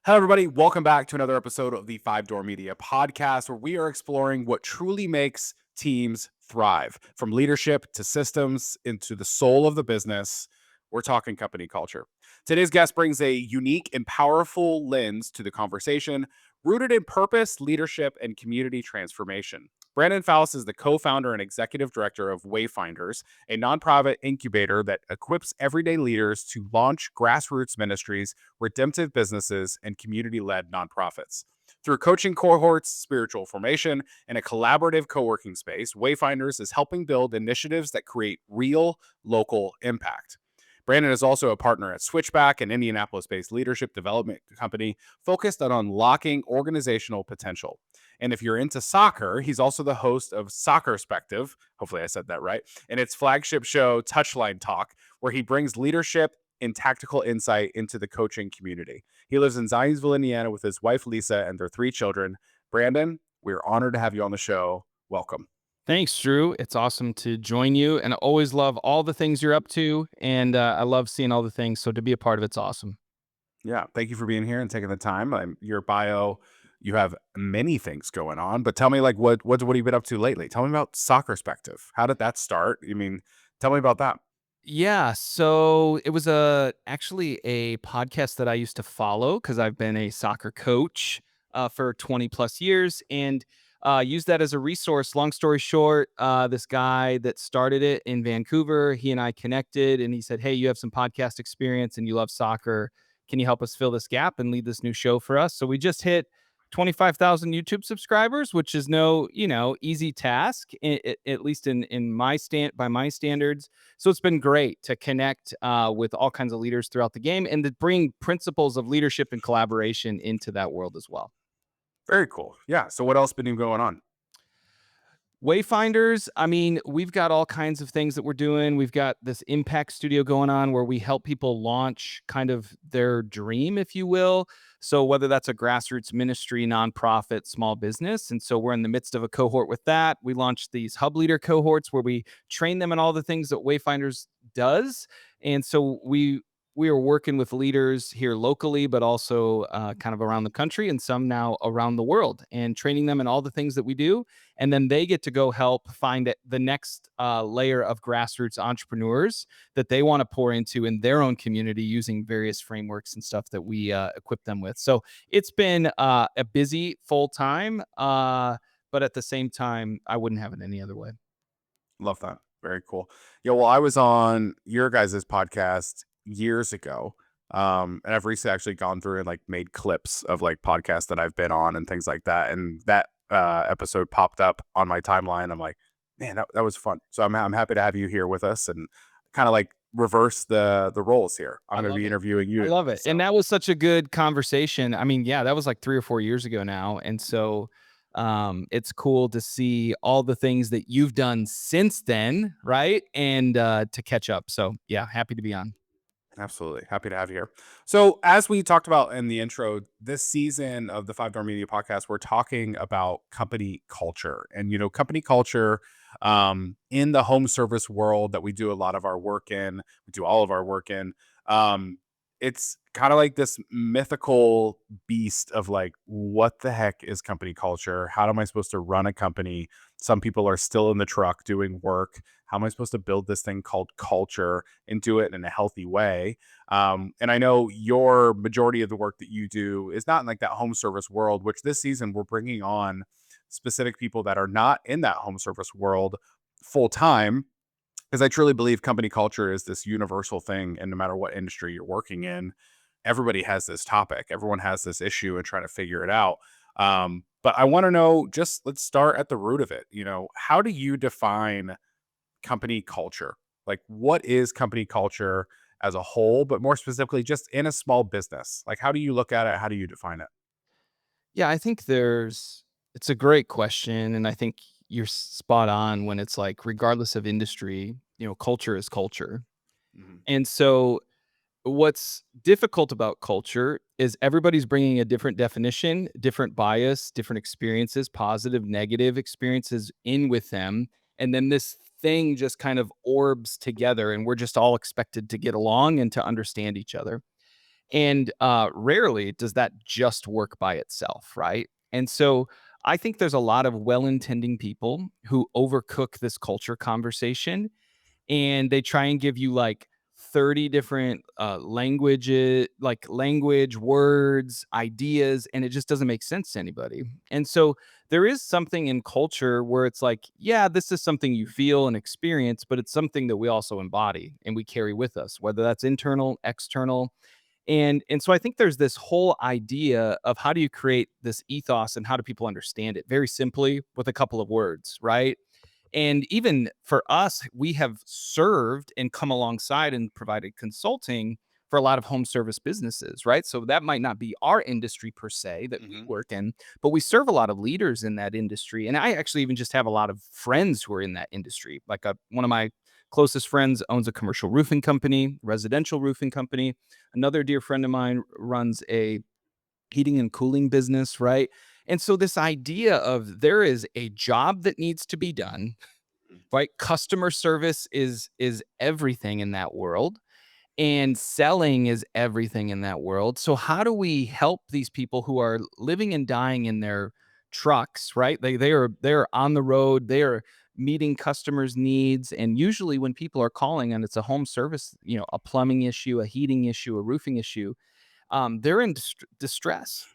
Hello, everybody. Welcome back to another episode of the Five Door Media podcast, where we are exploring what truly makes teams thrive from leadership to systems into the soul of the business. We're talking company culture. Today's guest brings a unique and powerful lens to the conversation, rooted in purpose, leadership, and community transformation. Brandon Faust is the co founder and executive director of Wayfinders, a nonprofit incubator that equips everyday leaders to launch grassroots ministries, redemptive businesses, and community led nonprofits. Through coaching cohorts, spiritual formation, and a collaborative co working space, Wayfinders is helping build initiatives that create real local impact. Brandon is also a partner at Switchback, an Indianapolis based leadership development company focused on unlocking organizational potential. And if you're into soccer, he's also the host of Soccerspective. Hopefully, I said that right. And its flagship show, Touchline Talk, where he brings leadership and tactical insight into the coaching community. He lives in Zionsville, Indiana, with his wife, Lisa, and their three children. Brandon, we're honored to have you on the show. Welcome. Thanks, Drew. It's awesome to join you, and I always love all the things you're up to, and I love seeing all the things. So to be a part of it's awesome. Yeah, thank you for being here and taking the time. Your bio, you have many things going on, but tell me, like, what have you been up to lately? Tell me about Soccerspective. How did that start? Tell me about that. Yeah, so it was actually a podcast that I used to follow because I've been a soccer coach for 20 plus years, and used that as a resource. Long story short, this guy that started it in Vancouver, he and I connected, and he said, "Hey, you have some podcast experience and you love soccer. Can you help us fill this gap and lead this new show for us?" So we just hit 25,000 YouTube subscribers, which is no, easy task, at least in my by my standards. So it's been great to connect with all kinds of leaders throughout the game and to bring principles of leadership and collaboration into that world as well. Very cool. Yeah. So what else been going on? Wayfinders, I mean, we've got all kinds of things that we're doing. We've got this impact studio going on where we help people launch kind of their dream, if you will. So, whether that's a grassroots ministry, nonprofit, small business. And so, we're in the midst of a cohort with that. We launched these hub leader cohorts where we train them in all the things that Wayfinders does. And so, we are working with leaders here locally, but also kind of around the country and some now around the world, and training them in all the things that we do, and then they get to go help find the next layer of grassroots entrepreneurs that they want to pour into in their own community using various frameworks and stuff that we equip them with. So it's been a busy full time, but at the same time, I wouldn't have it any other way. Love that. Very cool. Yeah. Well, I was on your guys' podcast years ago. And I've recently actually gone through and like made clips of like podcasts that I've been on and things like that. And that episode popped up on my timeline. I'm like, man, that was fun. So I'm happy to have you here with us and kind of like reverse the roles here. I'm I going to love be it. interviewing I you. love it. And So that was such a good conversation. I mean, yeah, that was like 3 or 4 years ago now. And so it's cool to see all the things that you've done since then, right? And to catch up. So, yeah, happy to be on. absolutely. Happy to have you here. So, as we talked about in the intro, this season of the Five Door Media podcast, we're talking about company culture. And, company culture in the home service world that we do a lot of our work in, we do all of our work in. Um, it's kind of like this mythical beast of like, what the heck is company culture? How am I supposed to run a company? Some people are still in the truck doing work. How am I supposed to build this thing called culture and do it in a healthy way? And I know your majority of the work that you do is not in like that home service world, which this season we're bringing on specific people that are not in that home service world full time. Because I truly believe company culture is this universal thing. And no matter what industry you're working in, everybody has this topic. Everyone has this issue and trying to figure it out. But I want to know, just let's start at the root of it. How do you define company culture? Like, what is company culture as a whole, but more specifically, just in a small business? Like, how do you look at it? How do you define it? Yeah, I think it's a great question. And I think you're spot on when it's like, regardless of industry, culture is culture. Mhm. And so what's difficult about culture is everybody's bringing a different definition, different bias, different experiences, positive, negative experiences in with them. And then this thing just kind of orbs together, and we're just all expected to get along and to understand each other. And rarely does that just work by itself, right? And so I think there's a lot of well-intending people who overcook this culture conversation, and they try and give you like 30 different languages, like language, words, ideas, and it just doesn't make sense to anybody. And so there is something in culture where it's like, yeah, this is something you feel and experience, but it's something that we also embody and we carry with us, whether that's internal, external. And so I think there's this whole idea of how do you create this ethos and how do people understand it very simply with a couple of words, right? And even for us, we have served and come alongside and provided consulting for a lot of home service businesses, right? So that might not be our industry per se that we Mhm. work in, but we serve a lot of leaders in that industry. And I actually even just have a lot of friends who are in that industry. Like one of my closest friends owns a commercial roofing company, residential roofing company. Another dear friend of mine runs a heating and cooling business, right? And so this idea of there is a job that needs to be done, right? Customer service is everything in that world, and selling is everything in that world. So how do we help these people who are living and dying in their trucks, right? They're on the road, they are meeting customers' needs, and usually when people are calling and it's a home service, a plumbing issue, a heating issue, a roofing issue, they're in distress.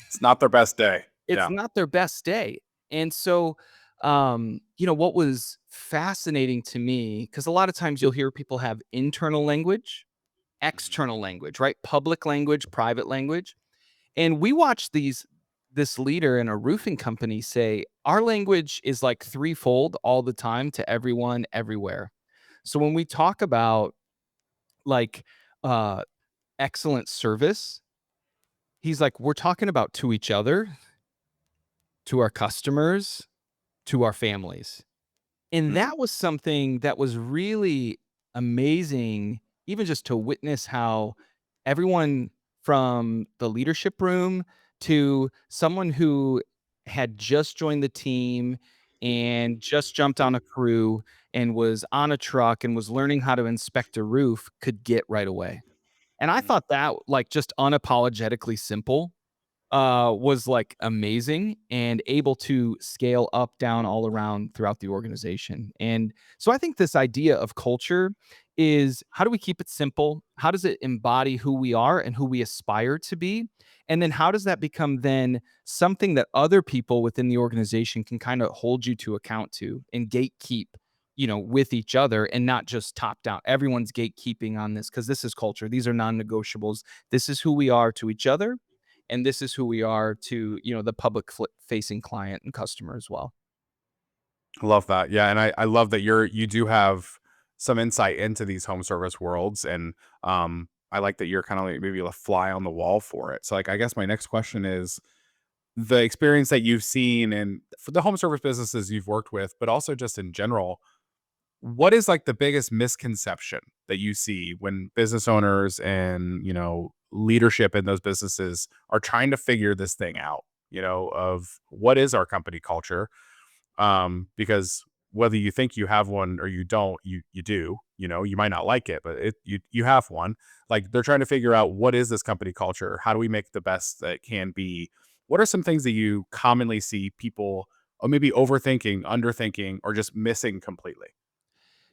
It's not their best day. It's Yeah. not their best day. And so, what was fascinating to me, because a lot of times you'll hear people have internal language, Mhm. external language, right? Public language, private language. And we watched this leader in a roofing company say, our language is like threefold all the time to everyone, everywhere. So when we talk about like uh excellent service, he's like, we're talking about to each other, to our customers, to our families. And Mm. that was something that was really amazing, even just to witness how everyone from the leadership room to someone who had just joined the team and just jumped on a crew and was on a truck and was learning how to inspect a roof could get right away. And I Mm. thought that like just unapologetically simple was like amazing and able to scale up, down, all around throughout the organization. And so I think this idea of culture is how do we keep it simple? How does it embody who we are and who we aspire to be? And then how does that become then something that other people within the organization can kind of hold you to account to and gatekeep? With each other and not just top down. Everyone's gatekeeping on this because this is culture. These are non negotiables. This is who we are to each other, and this is who we are to the public facing client and customer as well. I love that. Yeah, and I love that you do have some insight into these home service worlds, and I like that you're kind of like maybe a fly on the wall for it. So like I guess my next question is the experience that you've seen and for the home service businesses you've worked with, but also just in general, what is like the biggest misconception that you see when business owners and, leadership in those businesses are trying to figure this thing out, of what is our company culture? Because whether you think you have one or you don't, you do. You might not like it, but you have one. Like they're trying to figure out what is this company culture? How do we make the best that it can be? What are some things that you commonly see people or maybe overthinking, underthinking, or just missing completely?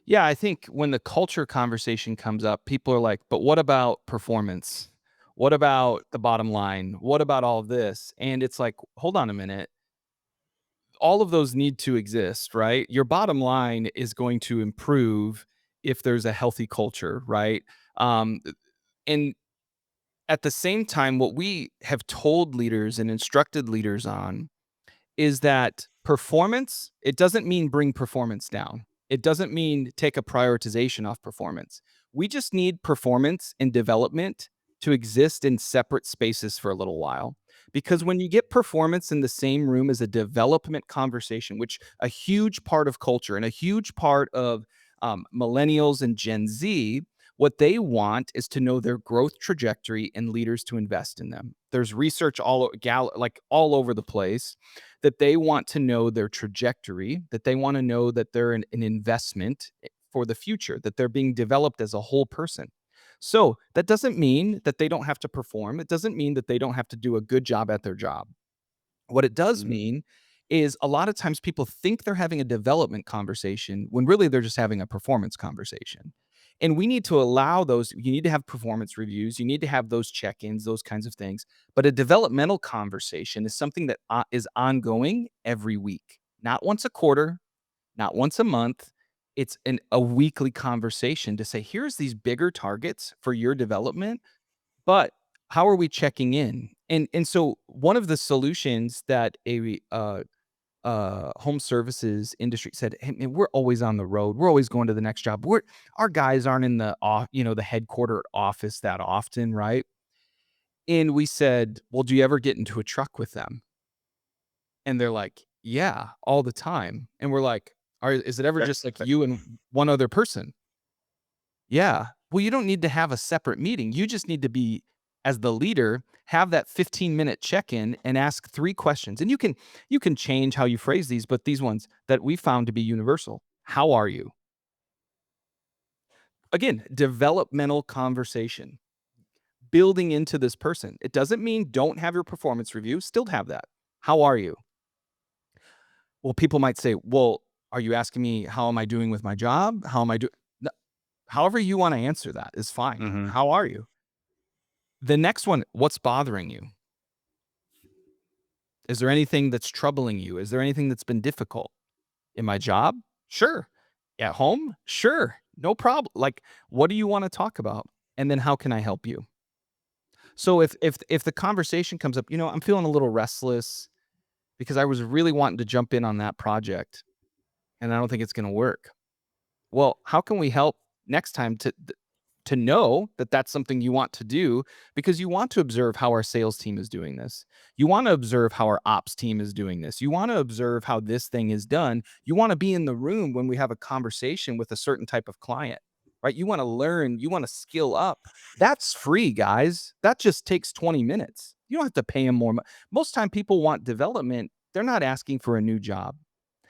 Yeah, I think when the culture conversation comes up, people are like, but what about performance? What about the bottom line? What about all of this? And it's like, hold on a minute. All of those need to exist, right? Your bottom line is going to improve if there's a healthy culture, right? Um, and at the same time, what we have told leaders and instructed leaders on is that performance, it doesn't mean bring performance down. It doesn't mean take a prioritization off performance. We just need performance and development to exist in separate spaces for a little while. Because when you get performance in the same room as a development conversation, which a huge part of culture and a huge part of millennials and Gen Z, what they want is to know their growth trajectory and leaders to invest in them. There's research like all over the place that they want to know their trajectory, that they want to know that they're an investment for the future, that they're being developed as a whole person. So that doesn't mean that they don't have to perform. It doesn't mean that they don't have to do a good job at their job. What it does Mhm. mean is a lot of times people think they're having a development conversation when really they're just having a performance conversation. And we need to allow those. You need to have performance reviews. You need to have those check ins, those kinds of things. But a developmental conversation is something that is ongoing every week, not once a quarter, not once a month. It's a weekly conversation to say, here's these bigger targets for your development, but how are we checking in? And so one of the solutions that a home services industry said, "Hey, man, we're always on the road. We're always going to the next job. Our guys aren't in the the headquarter office that often, right?" And we said, "Well, do you ever get into a truck with them?" And they're like, "Yeah, all the time." And we're like, Is it ever just like you and one other person?" Yeah. Well, you don't need to have a separate meeting. You just need to be, as the leader, have that 15-minute check-in and ask 3 questions. And you can change how you phrase these, but these ones that we found to be universal. How are you? Again, developmental conversation, building into this person. It doesn't mean don't have your performance review, still have that. How are you? Well, people might say, "Well, are you asking me how am I doing with my job? How am I doing?" However you want to answer that is fine. Mhm. How are you? The next one, what's bothering you? Is there anything that's troubling you? Is there anything that's been difficult? In my job? Sure. At home? Sure. No problem. Like, what do you want to talk about? And then how can I help you? So if the conversation comes up, I'm feeling a little restless because I was really wanting to jump in on that project and I don't think it's going to work. Well, how can we help next time to know that that's something you want to do because you want to observe how our sales team is doing this. You want to observe how our ops team is doing this. You want to observe how this thing is done. You want to be in the room when we have a conversation with a certain type of client, right? You want to learn, you want to skill up. That's free, guys. That just takes 20 minutes. You don't have to pay them more. Most time people want development. They're not asking for a new job.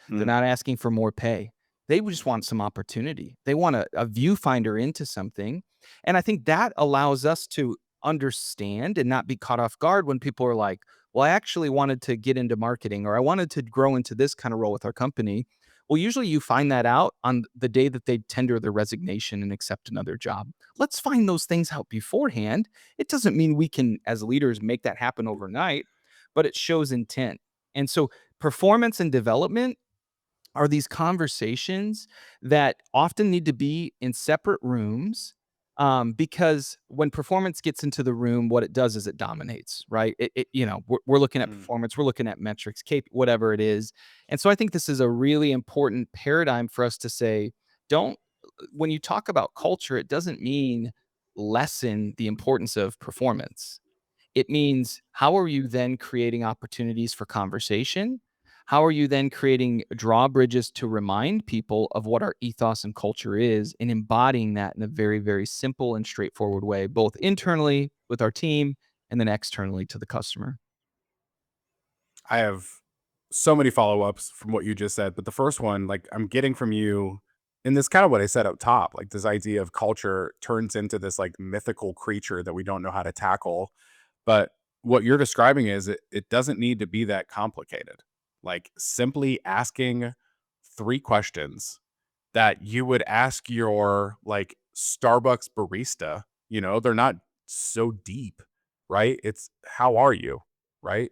They're Mm. not asking for more pay. They just want some opportunity. They want a viewfinder into something. And I think that allows us to understand and not be caught off guard when people are like, well, I actually wanted to get into marketing or I wanted to grow into this kind of role with our company. Well, usually you find that out on the day that they tender their resignation and accept another job. Let's find those things out beforehand. It doesn't mean we can, as leaders, make that happen overnight, but it shows intent. And so, performance and development are these conversations that often need to be in separate rooms, because when performance gets into the room, what it does is it dominates, right? We're looking at Mm. performance, we're looking at metrics, whatever it is, and so I think this is a really important paradigm for us to say, don't when you talk about culture, it doesn't mean lessen the importance of performance. It means how are you then creating opportunities for conversation? How are you then creating drawbridges to remind people of what our ethos and culture is and embodying that in a very, very simple and straightforward way, both internally with our team and then externally to the customer? I have so many follow-ups from what you just said, but the first one, like, I'm getting from you and this kind of what I said up top, like, this idea of culture turns into this, like, mythical creature that we don't know how to tackle, but what you're describing is it doesn't need to be that complicated. Like, simply asking 3 questions that you would ask your, like, Starbucks barista, they're not so deep, right? It's, "How are you?" Right?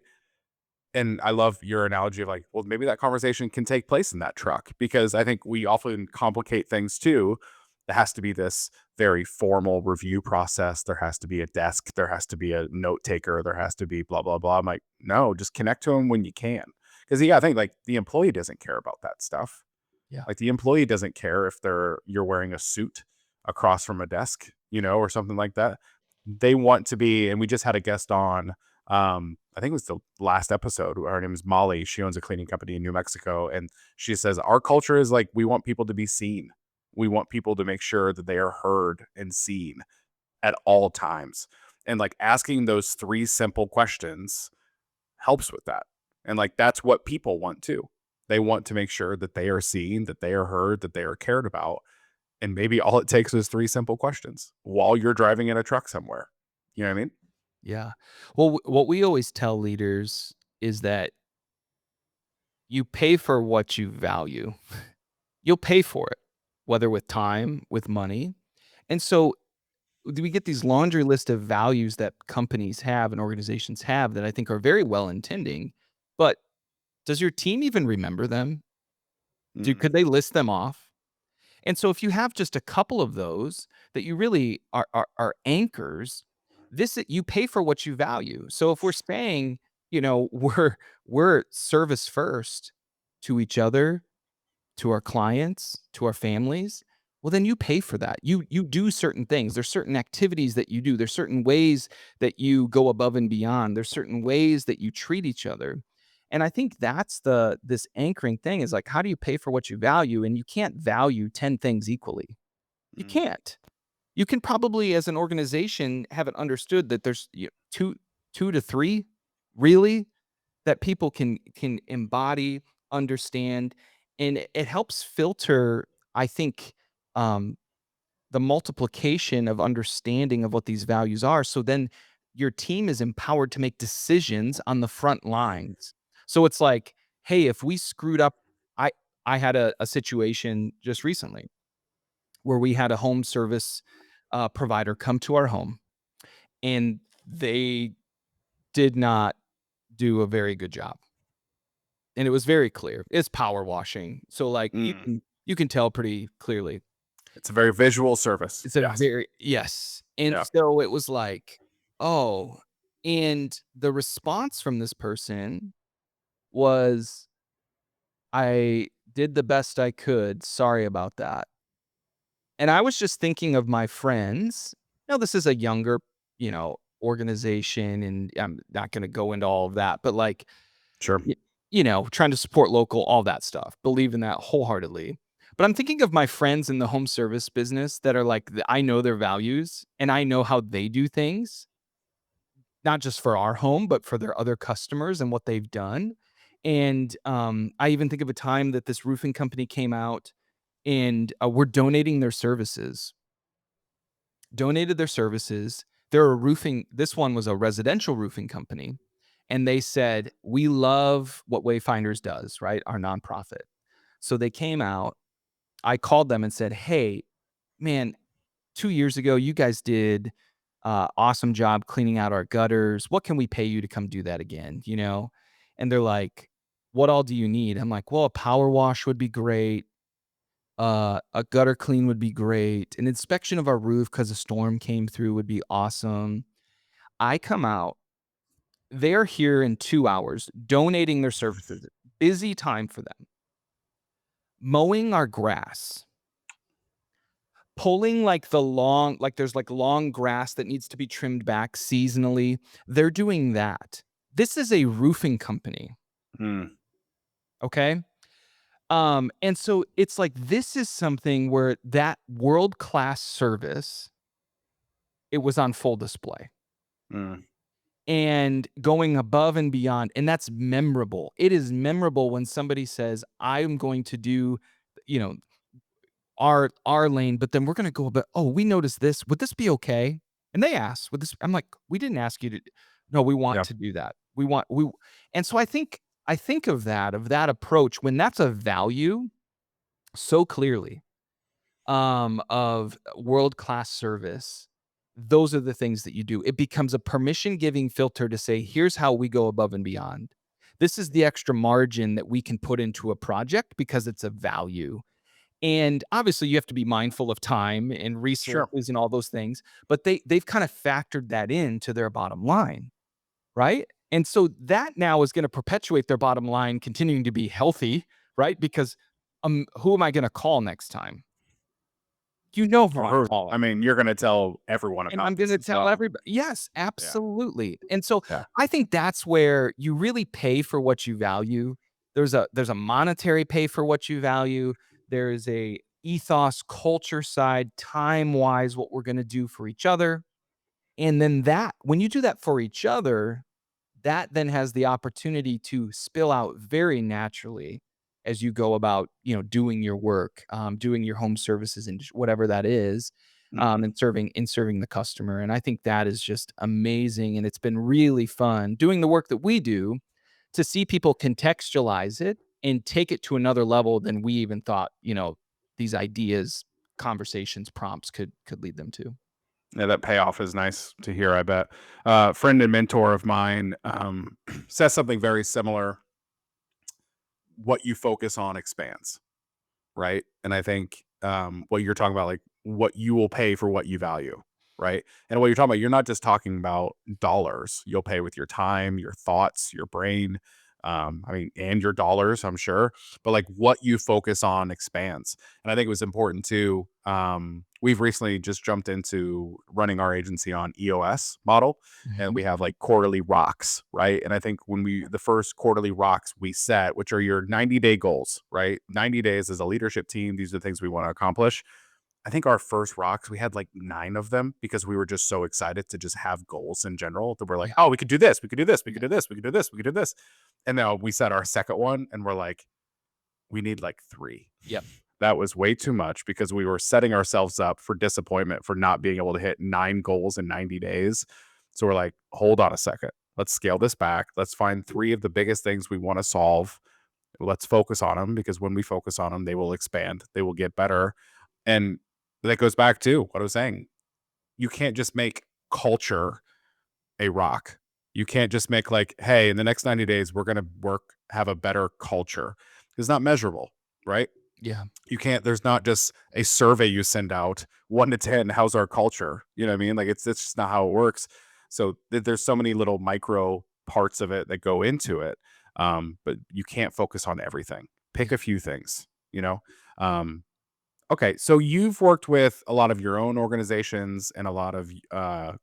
And I love your analogy of like, well, maybe that conversation can take place in that truck because I think we often complicate things too. There has to be this very formal review process. There has to be a desk. There has to be a note taker. There has to be blah, blah, blah. I'm like, no, just connect to them when you can. Because you got to think like the employee doesn't care about that stuff. Yeah. Like the employee doesn't care if you're wearing a suit across from a desk, or something like that. They want to be, and we just had a guest on. I think it was the last episode. Her name is Molly. She owns a cleaning company in New Mexico, and she says our culture is like we want people to be seen. We want people to make sure that they are heard and seen at all times. And like asking those 3 simple questions helps with that. And like that's what people want too. They want to make sure that they are seen, that they are heard, that they are cared about. And maybe all it takes is 3 simple questions while you're driving in a truck somewhere. You know what I mean? Yeah. Well, what we always tell leaders is that you pay for what you value. You'll pay for it, whether with time, with money. And so do we get these laundry list of values that companies have and organizations have that I think are very well intending, but does your team even remember them? Mm, Could they list them off? And so if you have just a couple of those that you really are anchors, you pay for what you value. So if we're saying, we're service first to each other, to our clients, to our families, well, then you pay for that. You do certain things. There's certain activities that you do. There's certain ways that you go above and beyond. There's certain ways that you treat each other. And I think that's this anchoring thing is like, how do you pay for what you value? And you can't value 10 things equally. You mm, can't. You can probably, as an organization, have it understood that there's two to three, really, that people can embody, understand, and it helps filter, I think, um, the multiplication of understanding of what these values are, so then your team is empowered to make decisions on the front lines. So it's like, "Hey, if we screwed up." I I had a situation just recently where we had a home service, provider come to our home, and they did not do a very good job. And it was very clear. It's power washing. So, like, mm. you can tell pretty clearly. It's a very visual service. It's a Yes. very yes. And Yeah. so it was like, "Oh," and the response from this person was, "I did the best I could. Sorry about that." And I was just thinking of my friends. Now, this is a younger, organization, and I'm not gonna go into all of that, but, like, Sure. Y trying to support local, all that stuff, believe in that wholeheartedly. But I'm thinking of my friends in the home service business that are like, I know their values and I know how they do things, not just for our home, but for their other customers and what they've done. And I even think of a time that this roofing company came out and we're donated their services. They're a roofing, this one was a residential roofing company. And they said, "We love what Wayfinders does," right? Our nonprofit. So they came out. I called them and said, "Hey, man, 2 years ago, you guys did awesome job cleaning out our gutters. What can we pay you to come do that again?" And they're like, "What all do you need?" I'm like, "Well, a power wash would be great. A gutter clean would be great. An inspection of our roof because a storm came through would be awesome." I come out. They're here in 2 hours donating their services. Busy time for them. Mowing our grass, pulling, there's, like, long grass that needs to be trimmed back seasonally. They're doing that. This is a roofing company, Mm, okay? And so it's like, this is something where that world-class service, it was on full display. mm, And going above and beyond, and that's memorable. It is memorable when somebody says, "I'm going to do, you know, our lane, but then we're gonna go a bit. Oh, we noticed this. Would this be okay?" And they asked, "Would this?" I'm like, "We didn't ask you to." No, we want yeah. to do that. We, and so I think of that approach when that's a value so clearly, of world-class service. Those are the things that you do. It becomes a permission-giving filter to say, "Here's how we go above and beyond. This is the extra margin that we can put into a project because it's a value." And obviously, you have to be mindful of time and Sure. resources and all those things, but they've kind of factored that into their bottom line, right? And so that now is gonna perpetuate their bottom line continuing to be healthy, right? Because, who am I gonna call next time? You know who Or I'm her. I calling. mean, you're gonna tell everyone And about I'm this gonna as tell well. everybody. Yes, Yeah. absolutely. And so Yeah. I think that's where you really pay for what you value. There's a monetary pay for what you value. There is a ethos, culture side, time-wise, what we're gonna do for each other. And then that when you do that for each other, that then has the opportunity to spill out very naturally as you go about, doing your work, doing your home services and whatever that is, Mhm. and serving the customer. And I think that is just amazing. And it's been really fun doing the work that we do to see people contextualize it and take it to another level than we even thought, these ideas, conversations, prompts could lead them to. Yeah, that payoff is nice to hear, I bet. Friend and mentor of mine, says something very similar. What you focus on expands, right? And I think, what you're talking about, like, what you will pay for what you value, right? And what you're talking about, you're not just talking about dollars. You'll pay with your time, your thoughts, your brain, I mean, and your dollars, I'm sure. But like what you focus on expands. And I think it was important too. We've recently just jumped into running our agency on EOS model, and Mhm. we have like quarterly rocks, right? And I think when the first quarterly rocks we set, which are your 90-day goals, right? 90 days as a leadership team, these are the things we want to accomplish. I think our first rocks, we had like 9 of them because we were just so excited to just have goals in general that we're like, Yeah. oh, we could do this, we could do this, we Yeah. could do this, we could do this, we could do this. And now we set our second one and we're like, we need like 3. Yep. That was way too much because we were setting ourselves up for disappointment for not being able to hit 9 goals in 90 days. So we're like, hold on a second. Let's scale this back. Let's find 3 of the biggest things we want to solve. Let's focus on them because when we focus on them, they will expand, they will get better. And that goes back to what I was saying. You can't just make culture a rock. You can't just make like, hey, in the next 90 days, we're going to have a better culture. It's not measurable, right? Yeah. You can't, there's not just a survey you send out 1 to 10, how's our culture? You know what I mean? Like it's just not how it works. So there's so many little micro parts of it that go into it. But you can't focus on everything. Yeah. Pick a few things, you know? Um, Okay, so you've worked with a lot of your own organizations and a lot of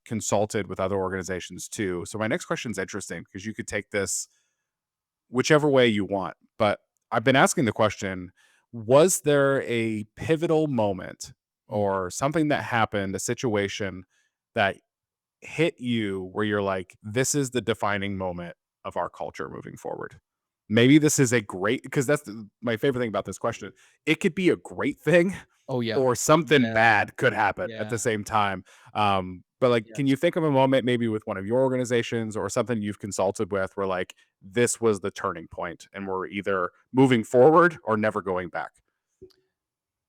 consulted with other organizations too. So my next question is interesting because you could take this whichever way you want. But I've been asking the question: was there a pivotal moment Mm. or something that happened, a situation that hit you where you're like, this is the defining moment of our culture moving forward? Maybe this is a great, because my favorite thing about this question. It could be a great thing Oh, yeah. or something Yeah. bad could happen at the Yeah. same time. But like, can Yes. you think of a moment maybe with one of your organizations or something you've consulted with where like this was the turning point and we're either moving forward or never going back?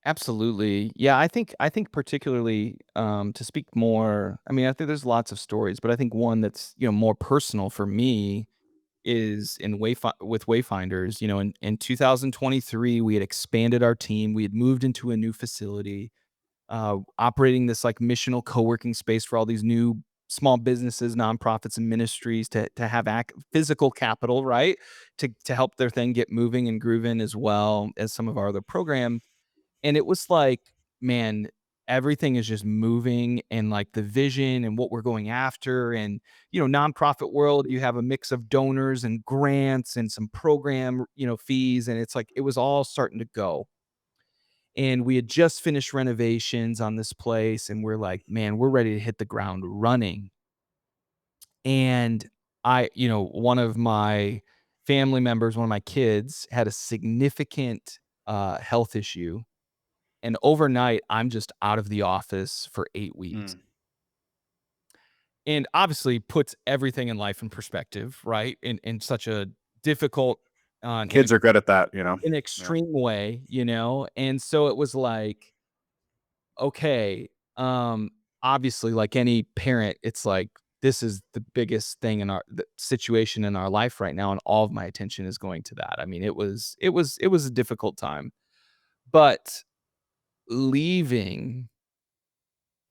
Absolutely. Yeah, I think particularly, to speak more, I mean, I think there's lots of stories, but I think one that's, more personal for me is with Wayfinders. In 2023, we had expanded our team. We had moved into a new facility, operating this like missional co-working space for all these new small businesses, nonprofits, and ministries to have physical capital, right? To help their thing get moving and grooving as well as some of our other programs. And it was like, man, everything is just moving and like the vision and what we're going after. And, nonprofit world, you have a mix of donors and grants and some program, fees. And it's like it was all starting to go. And we had just finished renovations on this place. And we're like, man, we're ready to hit the ground running. And one of my family members, one of my kids had a significant health issue, and overnight, I'm just out of the office for 8 weeks. Mm. And obviously puts everything in life in perspective, right? In such a difficult, in Kids are good at that, you know? an Yeah. extreme way, And so it was like, okay, um, obviously, like any parent, it's like, this is the biggest thing in the situation in our life right now, and all of my attention is going to that. I mean, it was a difficult time, but leaving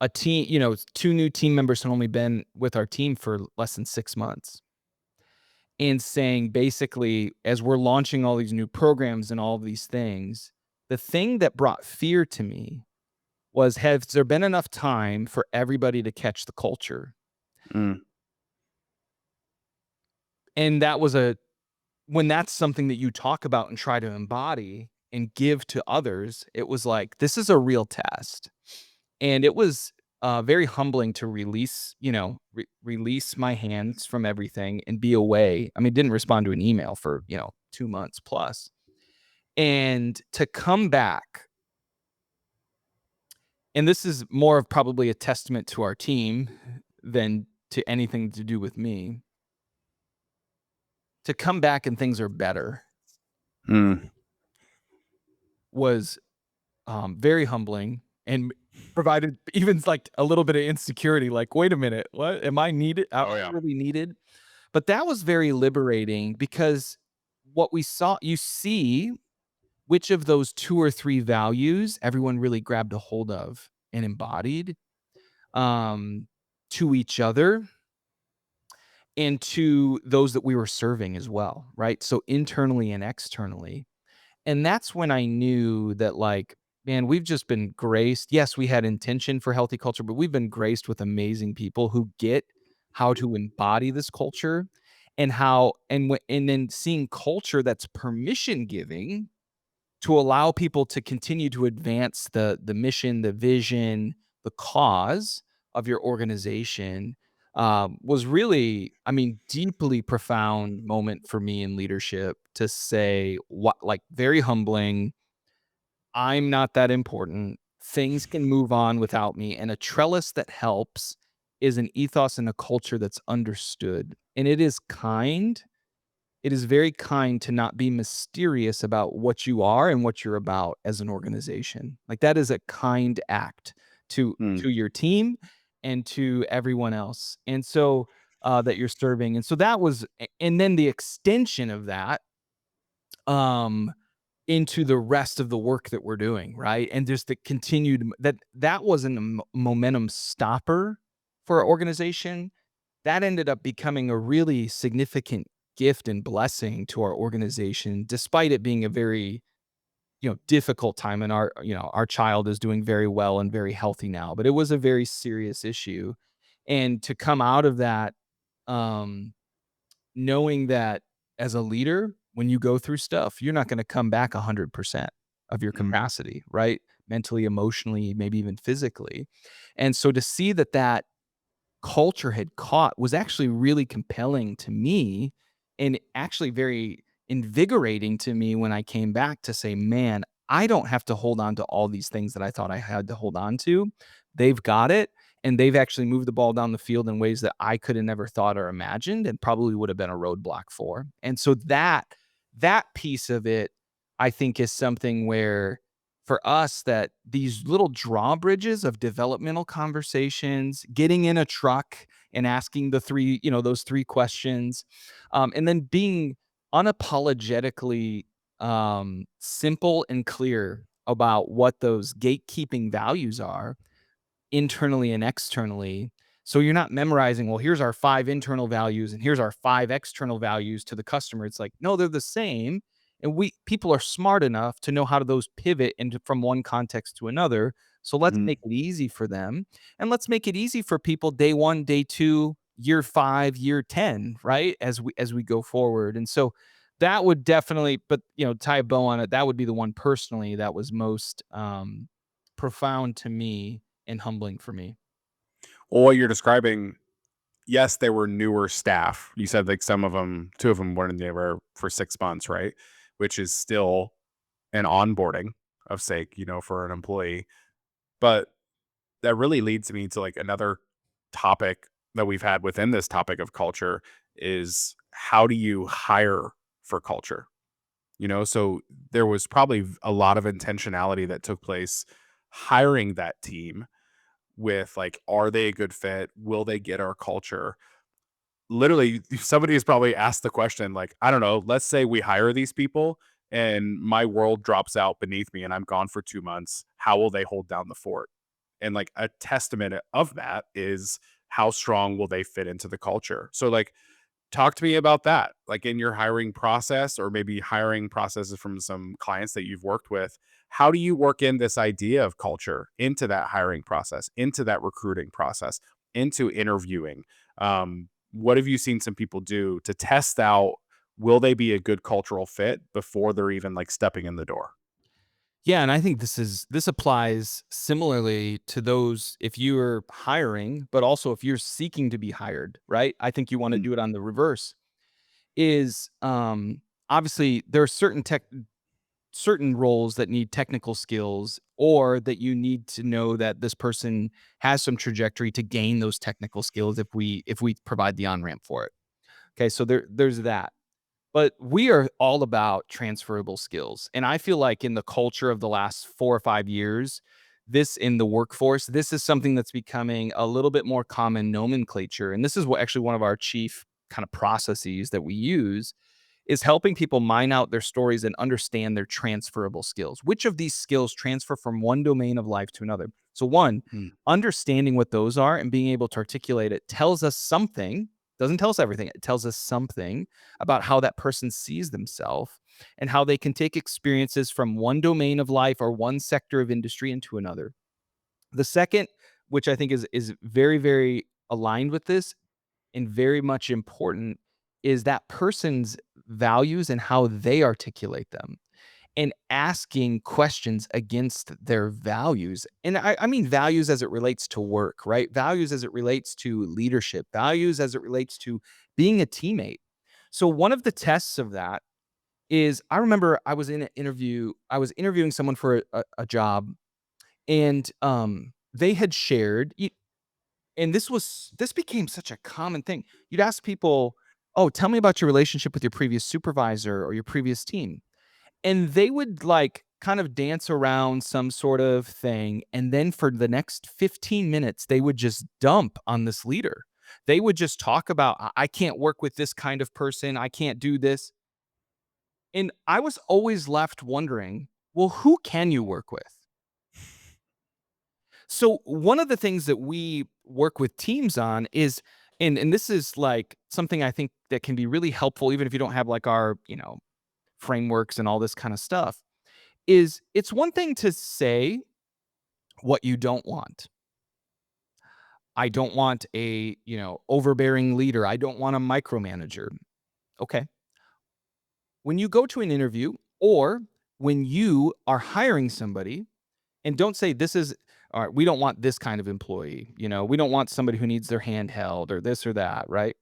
a team, 2 new team members had only been with our team for less than 6 months, and saying basically, as we're launching all these new programs and all of these things, the thing that brought fear to me was, has there been enough time for everybody to catch the culture? Mm. And that was a when that's something that you talk about and try to embody and give to others, it was like, this is a real test. And it was, very humbling to release my hands from everything and be away. I mean, didn't respond to an email for, 2 months plus. And to come back, and this is more of probably a testament to our team than to anything to do with me, to come back and things are better Mm. was very humbling and provided even like a little bit of insecurity. Like, wait a minute, what am I needed? Am Oh I yeah. really needed? But that was very liberating because what we saw, you see which of those two or three values everyone really grabbed a hold of and embodied um, to each other and to those that we were serving as well, right? So internally and externally. And that's when I knew that, like, man, we've just been graced. Yes, we had intention for healthy culture, but we've been graced with amazing people who get how to embody this culture and how and then seeing culture that's permission giving to allow people to continue to advance the mission, the vision, the cause of your organization, was really, I mean, deeply profound moment for me in leadership to say what, like, very humbling. I'm not that important. Things can move on without me. And a trellis that helps is an ethos and a culture that's understood. And it is kind, it is very kind to not be mysterious about what you are and what you're about as an organization. Like, that is a kind act Mm. to your team and to everyone else. And so, that you're serving. And so that was and then the extension of that, um, into the rest of the work that we're doing, right? And just the continued that wasn't a momentum stopper for our organization. That ended up becoming a really significant gift and blessing to our organization, despite it being a very, difficult time, and our child is doing very well and very healthy now, but it was a very serious issue. And to come out of that, um, knowing that as a leader, when you go through stuff, you're not gonna come back 100% of your Mm. capacity, right? Mentally, emotionally, maybe even physically. And so to see that culture had caught was actually really compelling to me and actually very invigorating to me when I came back to say, "Man, I don't have to hold on to all these things that I thought I had to hold on to. They've got it, and they've actually moved the ball down the field in ways that I could have never thought or imagined and probably would have been a roadblock for." And so that piece of it, I think, is something where for us, that these little drawbridges of developmental conversations, getting in a truck and asking the three, those three questions, and then being unapologetically simple and clear about what those gatekeeping values are internally and externally. So you're not memorizing, well, here's our 5 internal values and here's our 5 external values to the customer. It's like, no, they're the same. And people are smart enough to know how to those pivot into from one context to another. So let's Mm. make it easy for them. And let's make it easy for people day 1, day 2, year 5, year 10, right? As we go forward. And so that would definitely, but tie a bow on it, that would be the one personally that was most profound to me and humbling for me. Well, what you're describing, yes, they were newer staff. You said like some of them, two of them weren't there for 6 months, right? Which is still an onboarding of sake, for an employee. But that really leads me to like another topic that we've had within this topic of culture is how do you hire for culture? So there was probably a lot of intentionality that took place hiring that team with like, are they a good fit? Will they get our culture? Literally, somebody has probably asked the question, like, I don't know, let's say we hire these people and my world drops out beneath me and I'm gone for 2 months. How will they hold down the fort? And like a testament of that is how strong will they fit into the culture? So, like, talk to me about that, like in your hiring process or maybe hiring processes from some clients that you've worked with. How do you work in this idea of culture into that hiring process, into that recruiting process, into interviewing? What have you seen some people do to test out, will they be a good cultural fit before they're even like stepping in the door? Yeah, and I think this applies similarly to those if you're hiring, but also if you're seeking to be hired, right? I think you want to Mm. do it on the reverse. Is obviously there are certain certain roles that need technical skills, or that you need to know that this person has some trajectory to gain those technical skills if we provide the on-ramp for it. Okay, so there's that. But we are all about transferable skills. And I feel like in the culture of the last 4 or 5 years, this in the workforce, this is something that's becoming a little bit more common nomenclature. And this is what actually one of our chief kind of processes that we use is helping people mine out their stories and understand their transferable skills. Which of these skills transfer from one domain of life to another? So, one, Mm. understanding what those are and being able to articulate it tells us something, doesn't tell us everything. It tells us something about how that person sees themselves and how they can take experiences from one domain of life or one sector of industry into another. The second, which I think is very, very aligned with this and very much important, is that person's values and how they articulate them and asking questions against their values. And I mean values as it relates to work, right? Values as it relates to leadership, values as it relates to being a teammate. So one of the tests of that is I remember I was in an interview, I was interviewing someone for a job, and they had shared, and this became such a common thing. You'd ask people, "Oh, tell me about your relationship with your previous supervisor or your previous team." And they would, like, kind of dance around some sort of thing, and then for the next 15 minutes, they would just dump on this leader. They would just talk about, "I can't work with this kind of person, I can't do this." And I was always left wondering, "Well, who can you work with?" So, one of the things that we work with teams on is, and this is, like, something I think that can be really helpful even if you don't have, like, our, frameworks and all this kinda stuff, is it's one thing to say what you don't want. I don't want a, overbearing leader. I don't want a micromanager. Okay. When you go to an interview or when you are hiring somebody, and don't say this is all right, we don't want this kind of employee. We don't want somebody who needs their hand held or this or that, right?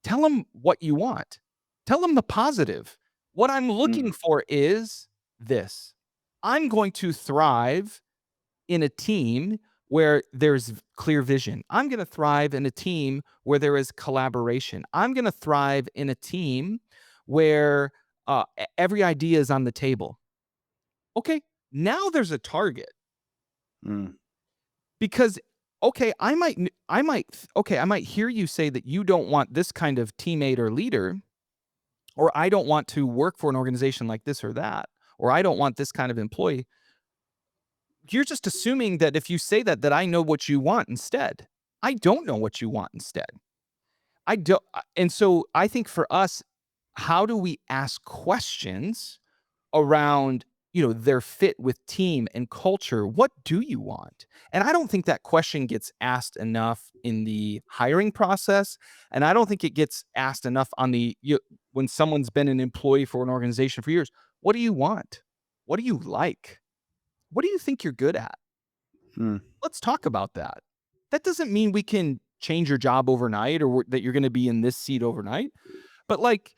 Tell them what you want. Tell them the positive. What I'm looking Mm. for is this. I'm going to thrive in a team where there's clear vision. I'm going to thrive in a team where there is collaboration. I'm going to thrive in a team where every idea is on the table. Okay, now there's a target Mm. because okay, I might hear you say that you don't want this kind of teammate or leader, or I don't want to work for an organization like this or that, or I don't want this kind of employee. You're just assuming that if you say that I know what you want instead. I don't know what you want instead. I don't and so I think for us, how do we ask questions around, their fit with team and culture? What do you want? And I don't think that question gets asked enough in the hiring process, and I don't think it gets asked enough on when someone's been an employee for an organization for years. What do you want? What do you like? What do you think you're good at? Mm. Let's talk about that. That doesn't mean we can change your job overnight or that you're going to be in this seat overnight. But like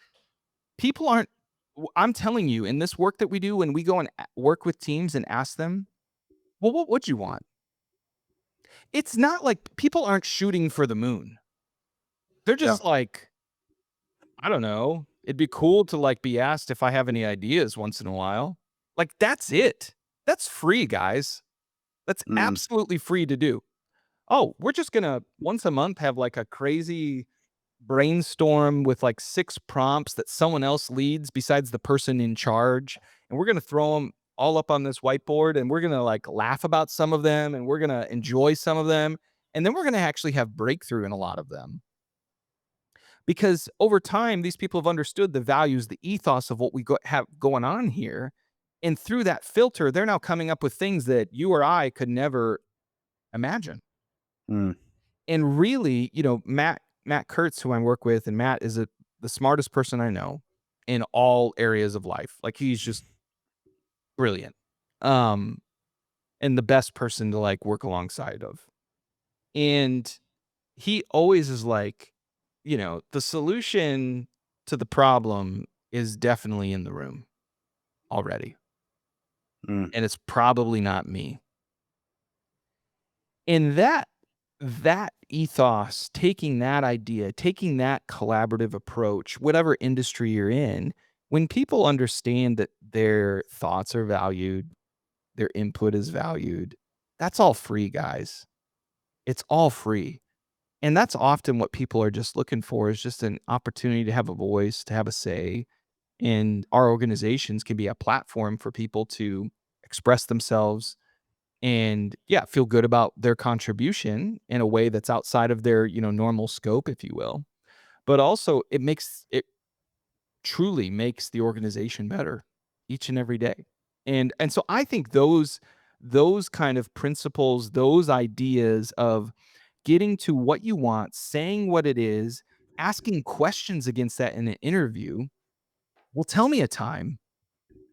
people aren't, I'm telling you, in this work that we do, when we go and work with teams and ask them, well, what would you want? It's not like people aren't shooting for the moon. They're Yeah. just like, I don't know. It'd be cool to like be asked if I have any ideas once in a while. Like that's it. That's free, guys. That's Mm. absolutely free to do. Oh, we're just gonna once a month have like a crazy brainstorm with like 6 prompts that someone else leads besides the person in charge, and we're gonna throw them all up on this whiteboard, and we're gonna like laugh about some of them, and we're gonna enjoy some of them, and then we're gonna actually have breakthrough in a lot of them. Because over time, these people have understood the values, the ethos of what have going on here, and through that filter, they're now coming up with things that you or I could never imagine. Mm. And really, Matt Kurtz, who I work with, and Matt is the smartest person I know in all areas of life. Like he's just brilliant. Um, and the best person to like work alongside of. And he always is like, the solution to the problem is definitely in the room already. Mm. and it's probably not me. And that ethos, taking that idea, taking that collaborative approach, whatever industry you're in, when people understand that their thoughts are valued, their input is valued, that's all free, guys. It's all free. And that's often what people are just looking for is just an opportunity to have a voice, to have a say. And our organizations can be a platform for people to express themselves and yeah, feel good about their contribution in a way that's outside of their, normal scope, if you will. But also it truly makes the organization better each and every day. And so I think those kind of principles, those ideas of getting to what you want, saying what it is, asking questions against that in an interview. Well, tell me a time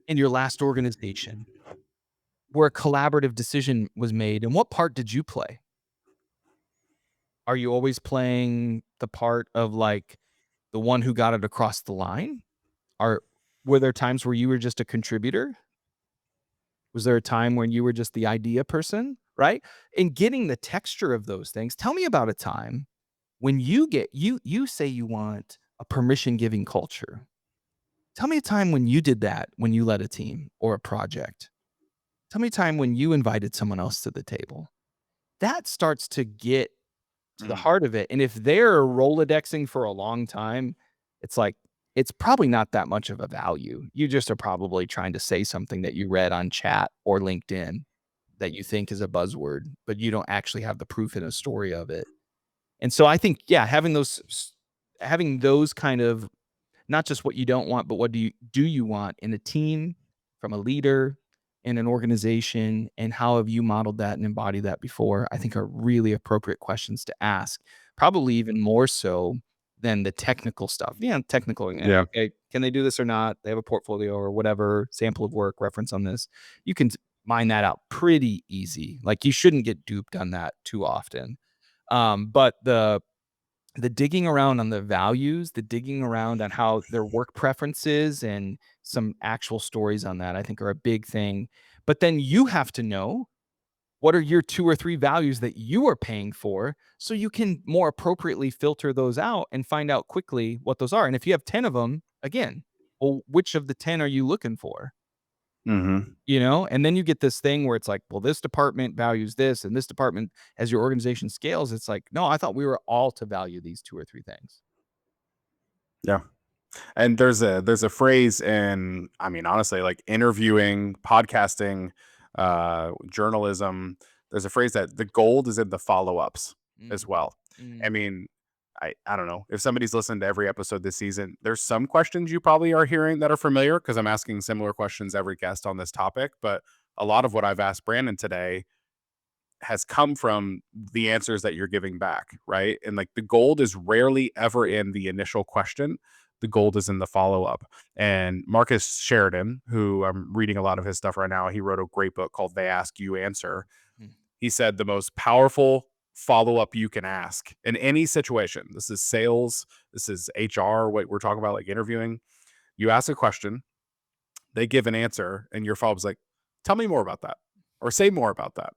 in your last organization where a collaborative decision was made, and what part did you play? Are you always playing the part of, like, the one who got it across the line? Are Were there times where you were just a contributor? Was there a time when you were just the idea person, right? And getting the texture of those things, tell me about a time when you say you want a permission-giving culture. Tell me a time when you did that when you led a team or a project. Tell me a time when you invited someone else to the table. That starts to get to the Mm. heart of it, and if they're Rolodexing for a long time, it's like, it's probably not that much of a value. You just are probably trying to say something that you read on chat or LinkedIn that you think is a buzzword, but you don't actually have the proof in a story of it. And so I think, yeah, having those kind of not just what you don't want, but what do you want in a team, from a leader, in an organization, and how have you modeled that and embodied that before, I think are really appropriate questions to ask. Probably even more so than the technical stuff. Yeah, technical, Yeah. okay, can they do this or not? They have a portfolio or whatever, sample of work, reference on this. You can mine that out pretty easy. Like, you shouldn't get duped on that too often. But the digging around on the values, the digging around on how their work preferences and some actual stories on that, I think are a big thing. But then you have to know what are your 2 or 3 values that you are paying for so you can more appropriately filter those out and find out quickly what those are. And if you have 10 of them, again, well, which of the 10 are you looking for? Mhm. And then you get this thing where it's like, well, this department values this and this department, as your organization scales, it's like, no, I thought we were all to value these 2 or 3 things. Yeah. And there's a phrase in, I mean, honestly, like interviewing, podcasting, journalism, there's a phrase that the gold is in the follow-ups as Mhm. well. I Mm. mean, I don't know. If somebody's listened to every episode this season, there's some questions you probably are hearing that are familiar because I'm asking similar questions every guest on this topic, but a lot of what I've asked Brandon today has come from the answers that you're giving back, right? And like the gold is rarely ever in the initial question. The gold is in the follow up. And Marcus Sheridan, who I'm reading a lot of his stuff right now, he wrote a great book called They Ask You Answer. Mm. He said the most powerful follow up you can ask in any situation. This is sales, this is HR, what we're talking about, like interviewing. You ask a question, they give an answer, and your follow up is like, tell me more about that or say more about that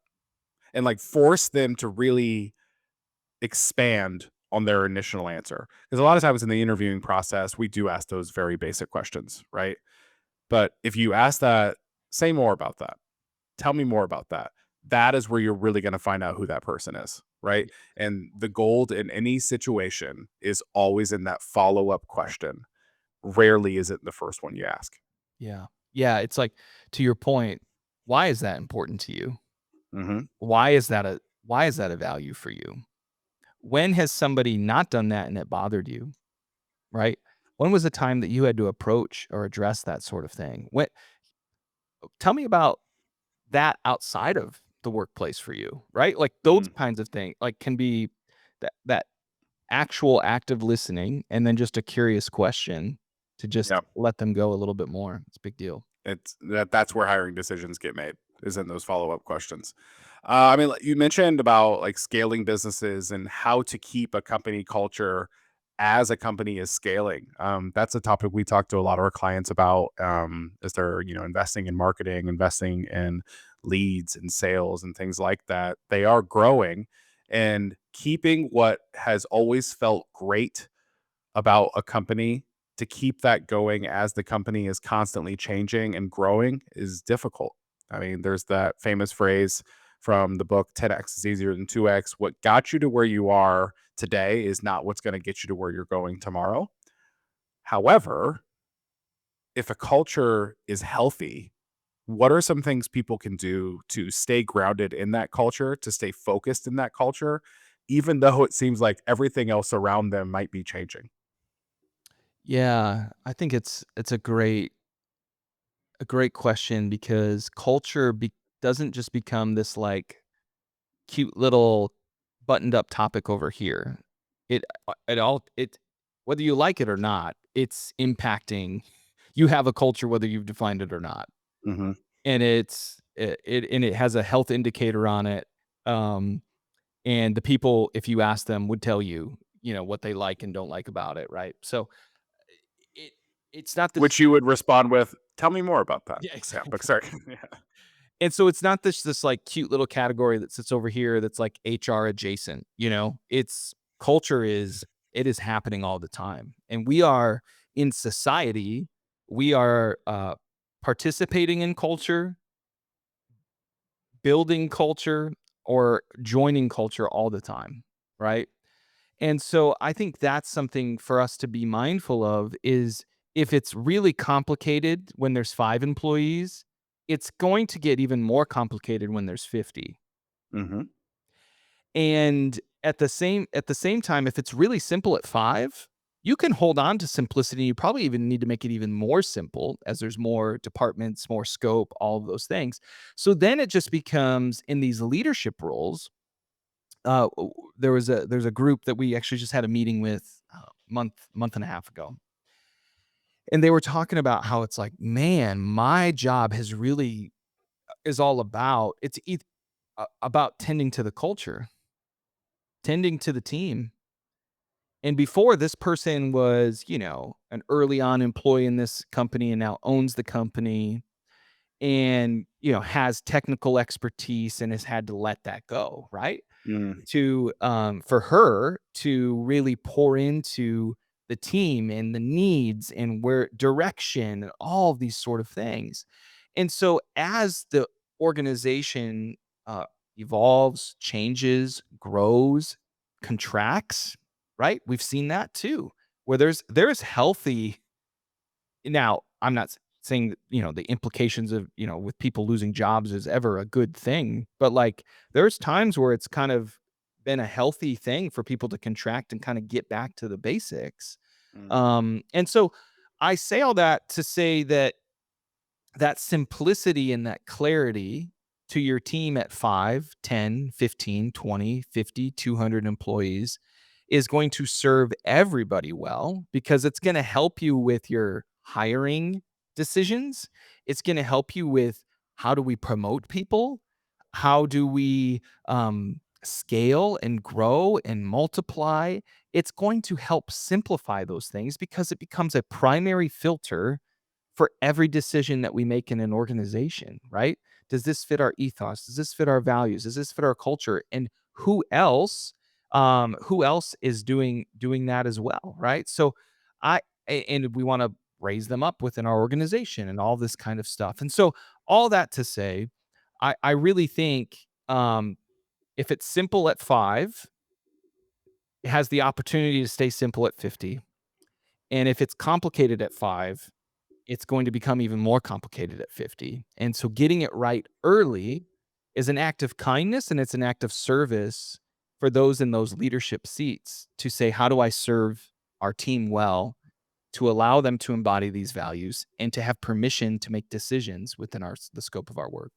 and like force them to really expand on their initial answer. Because a lot of times in the interviewing process, we do ask those very basic questions, right? But if you ask that, say more about that, tell me more about that. That is where you're really going to find out who that person is, right? Y And the gold in any situation is always in that follow up question. Rarely is it the first one you ask. yeah. Yeah, it's like, to your point, why is that important to you? Hmm. Why is that a value for you? When has somebody not done that and it bothered you, right? When was the time that you had to approach or address that sort of thing? Tell me about that outside of the workplace for you, right? Like, those Mm. kinds of things, like, can be that actual active listening and then just a curious question to just Yeah. let them go a little bit more. It's a big deal. That's where hiring decisions get made, is in those follow-up questions. I mean, like, you mentioned about like scaling businesses and how to keep a company culture as a company is scaling. That's a topic we talk to a lot of our clients about, as they're, investing in marketing, investing in leads and sales and things like that. They are growing, and keeping what has always felt great about a company, to keep that going as the company is constantly changing and growing, is difficult. I mean, there's that famous phrase from the book 10x is easier than 2x. What got you to where you are today is not what's going to get you to where you're going tomorrow. However, if a culture is healthy, what are some things people can do to stay grounded in that culture, to stay focused in that culture, even though it seems like everything else around them might be changing? Yeah, I think it's a great question because doesn't just become this like cute little buttoned up topic over here. It whether you like it or not, it's impacting. You have a culture whether you've defined it or not, Mhm. and it has a health indicator on it. Um, and the people, if you ask them, would tell you, what they like and don't like about it, right? So it it's not this. Which you would respond with, "Tell me more about that." Yeah, Yeah, but sorry. exactly. Yeah. And so it's not this like cute little category that sits over here that's like HR adjacent, It's culture is it is happening all the time. And we are in society, we are participating in culture, building culture, or joining culture all the time, right? And so I think that's something for us to be mindful of is if it's really complicated when there's 5 employees, it's going to get even more complicated when there's 50. Mhm. And at the same time, if it's really simple at 5, you can hold on to simplicity. You probably even need to make it even more simple as there's more departments, more scope, all of those things. So then it just becomes in these leadership roles. There's a group that we actually just had a meeting with month and a half ago, and they were talking about how it's like, man, my job has really is all about about tending to the culture, tending to the team. And before this person was, an early on employee in this company and now owns the company and, has technical expertise and has had to let that go, right? Mm, To for her to really pour into the team and the needs and where direction and all of these sort of things. And so as the organization uh, evolves, changes, grows, contracts, right? We've seen that too, where there's healthy. Now, I'm not saying that, the implications of, with people losing jobs is ever a good thing, but, like, there's times where it's kind of been a healthy thing for people to contract and kinda get back to the basics. mm. And so I say all that to say that that simplicity and that clarity to your team at 5, 10, 15, 20, 50, 200 employees is going to serve everybody well because it's going to help you with your hiring decisions. It's going to help you with how do we promote people? How do we scale and grow and multiply? It's going to help simplify those things because it becomes a primary filter for every decision that we make in an organization, right? Does this fit our ethos? Does this fit our values? Does this fit our culture? And who else is doing that as well, right? So and we want to raise them up within our organization and all this kind of stuff. And so all that to say, I really think if it's simple at 5, it has the opportunity to stay simple at 50. And if it's complicated at 5, it's going to become even more complicated at 50. And so getting it right early is an act of kindness and it's an act of service for those in those leadership seats to say, how do I serve our team well, to allow them to embody these values and to have permission to make decisions within the scope of our work.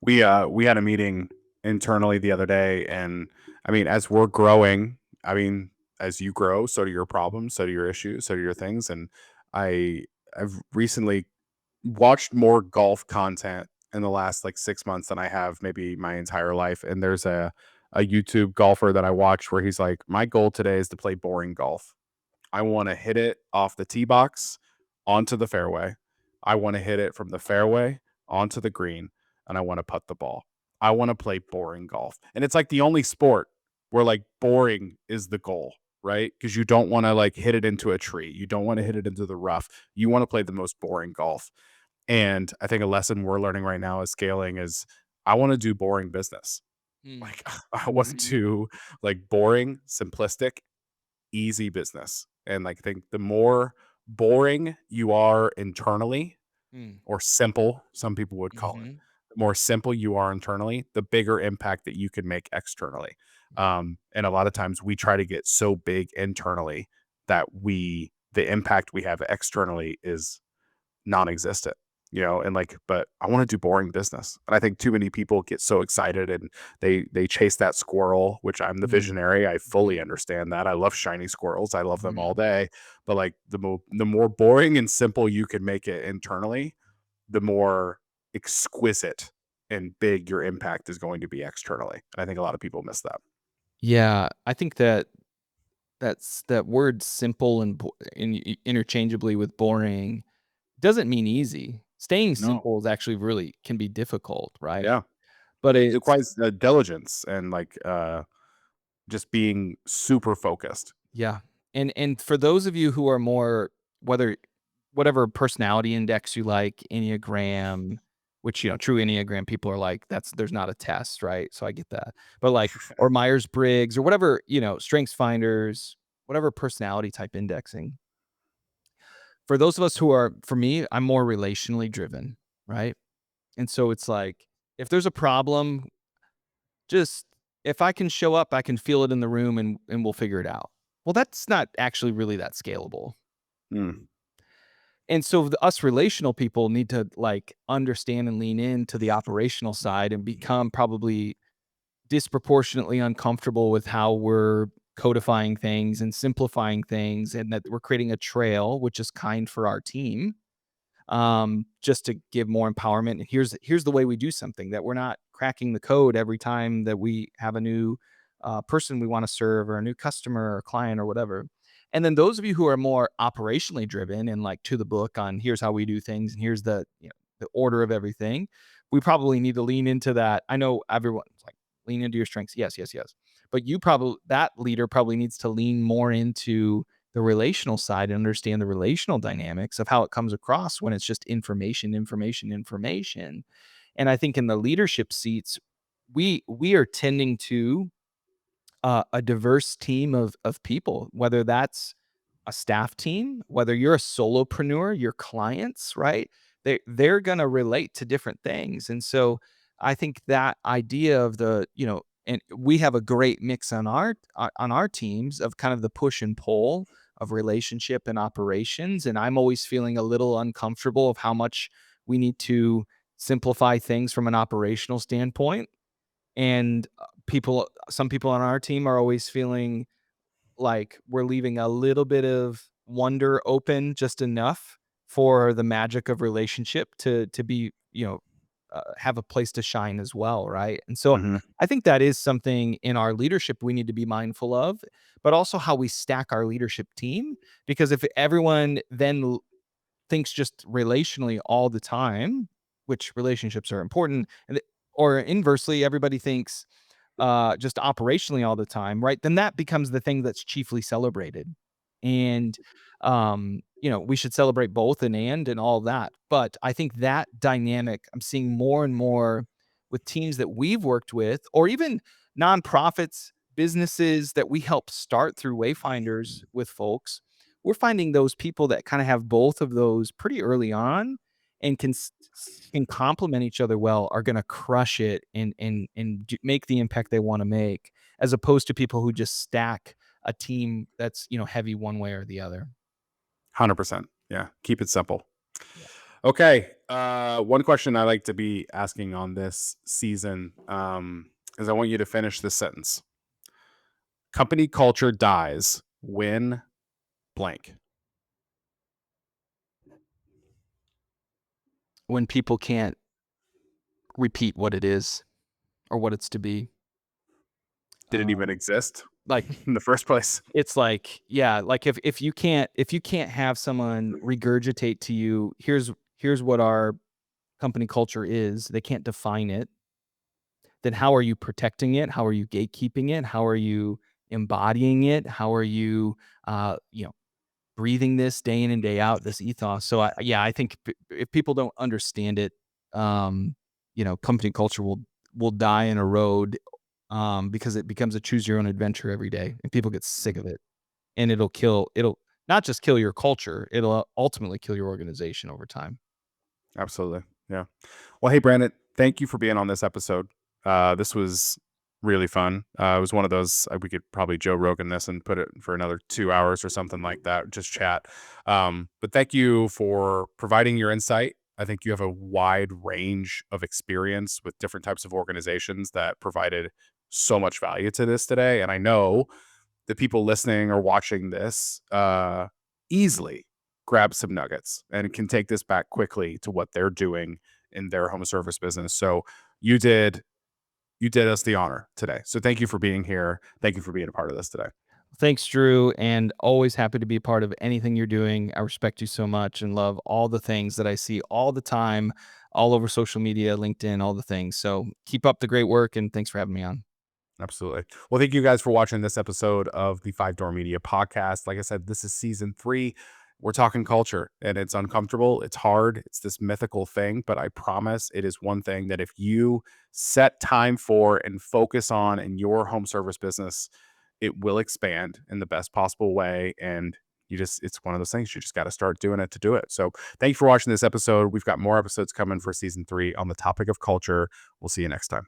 We had a meeting internally the other day, and I mean, as we're growing, I mean, as you grow, so do your problems, so do your issues, so do your things. And I I've recently watched more golf content in the last like 6 months than I have maybe my entire life. And there's a YouTube golfer that I watched where he's like, my goal today is to play boring golf. I want to hit it off the tee box onto the fairway. I want to hit it from the fairway onto the green, and I want to putt the ball. I want to play boring golf. And it's like the only sport where like boring is the goal, right? Because you don't want to like hit it into a tree. You don't want to hit it into the rough. You want to play the most boring golf. And I think a lesson we're learning right now is scaling is I want to do boring business. Mm. Like I want to like boring, simplistic, easy business. And like think the more boring you are internally Mm. or simple, some people would call it, Mhm. the more simple you are internally, the bigger impact that you can make externally. And a lot of times we try to get so big internally that the impact we have externally is non-existent, and like, but I want to do boring business. And I think too many people get so excited and they chase that squirrel, which I'm the Mm. visionary. I fully Mhm. understand that. I love shiny squirrels. I love them all Mhm. day. But like the more boring and simple you can make it internally, the more exquisite and big your impact is going to be externally. And I think a lot of people miss that. Yeah, I think that word simple and interchangeably with boring doesn't mean easy. Staying No. simple is actually really can be difficult, right? Yeah. But It it's requires diligence and like just being super focused. yeah. And for those of you who are more whether whatever personality index you like, Enneagram, which, true Enneagram people are like, there's not a test, right? So I get that. But like, or Myers-Briggs or whatever, Strengths Finders, whatever personality type indexing. For those of us who are, for me, I'm more relationally driven, right? And so it's like, if there's a problem, just if I can show up, I can feel it in the room and we'll figure it out. Well, that's not actually really that scalable. Mm. And so us relational people need to like understand and lean into the operational side and become probably disproportionately uncomfortable with how we're codifying things and simplifying things and that we're creating a trail which is kind for our team, just to give more empowerment. And here's the way we do something, that we're not cracking the code every time that we have a new person we want to serve or a new customer or client or whatever. And then those of you who are more operationally driven and like to the book on here's how we do things and here's the order of everything, we probably need to lean into that. I know everyone's like lean into your strengths. Yes, yes, yes. But that leader probably needs to lean more into the relational side and understand the relational dynamics of how it comes across when it's just information, information, information. And I think in the leadership seats, we are tending to a diverse team of people, whether that's a staff team, whether you're a solopreneur, your clients, right? They're gonna relate to different things. And so I think that idea of and we have a great mix on our teams of kind of the push and pull of relationship and operations. And I'm always feeling a little uncomfortable of how much we need to simplify things from an operational standpoint. And some people on our team are always feeling like we're leaving a little bit of wonder open just enough for the magic of relationship to be, have a place to shine as well, right? And so Mhm. I think that is something in our leadership we need to be mindful of, but also how we stack our leadership team. Because if everyone then thinks just relationally all the time, which relationships are important, or inversely, everybody thinks just operationally all the time, right? Then that becomes the thing that's chiefly celebrated. And we should celebrate both and all that. But I think that dynamic I'm seeing more and more with teams that we've worked with, or even nonprofits, businesses that we help start through Wayfinders with folks. We're finding those people that kind of have both of those pretty early on and can complement each other well are going to crush it and make the impact they want to make, as opposed to people who just stack a team that's heavy one way or the other. 100%. Yeah, keep it simple. Yeah. Okay, one question I like to be asking on this season, is I want you to finish this sentence. Company culture dies when blank. When people can't repeat what it is or what it's to be. Didn't even Um, exist like in the first place. it's like, yeah, like if you can't have someone regurgitate to you, here's what our company culture is, they can't define it, then how are you protecting it? How are you gatekeeping it? How are you embodying it? How are you, you know, breathing this day in and day out, this ethos? So yeah, I think if people don't understand it, um, company culture will die in a road, because it becomes a choose your own adventure every day, and people get sick of it, and it'll not just kill your culture, it'll ultimately kill your organization over time. Absolutely. Yeah. Well, hey, Brandon, thank you for being on this episode. This was really fun. It was one of those, we could probably Joe Rogan this and put it for another 2 hours or something like that, just chat. But thank you for providing your insight. I think you have a wide range of experience with different types of organizations that provided so much value to this today. And I know the people listening or watching this easily grab some nuggets and can take this back quickly to what they're doing in their home service business. So you did you did us the honor today. So thank you for being here. Thank you for being a part of this today. Thanks, Drew, and always happy to be a part of anything you're doing. I respect you so much and love all the things that I see all the time, all over social media, LinkedIn, all the things. So keep up the great work, and thanks for having me on. Absolutely. Well, thank you guys for watching this episode of the Five Door Media podcast. Like I said, this is season 3. We're talking culture and it's uncomfortable. It's hard. It's this mythical thing, but I promise it is one thing that if you set time for and focus on in your home service business, it will expand in the best possible way. And it's one of those things you just got to start doing it to do it. So thank you for watching this episode. We've got more episodes coming for season 3 on the topic of culture. We'll see you next time.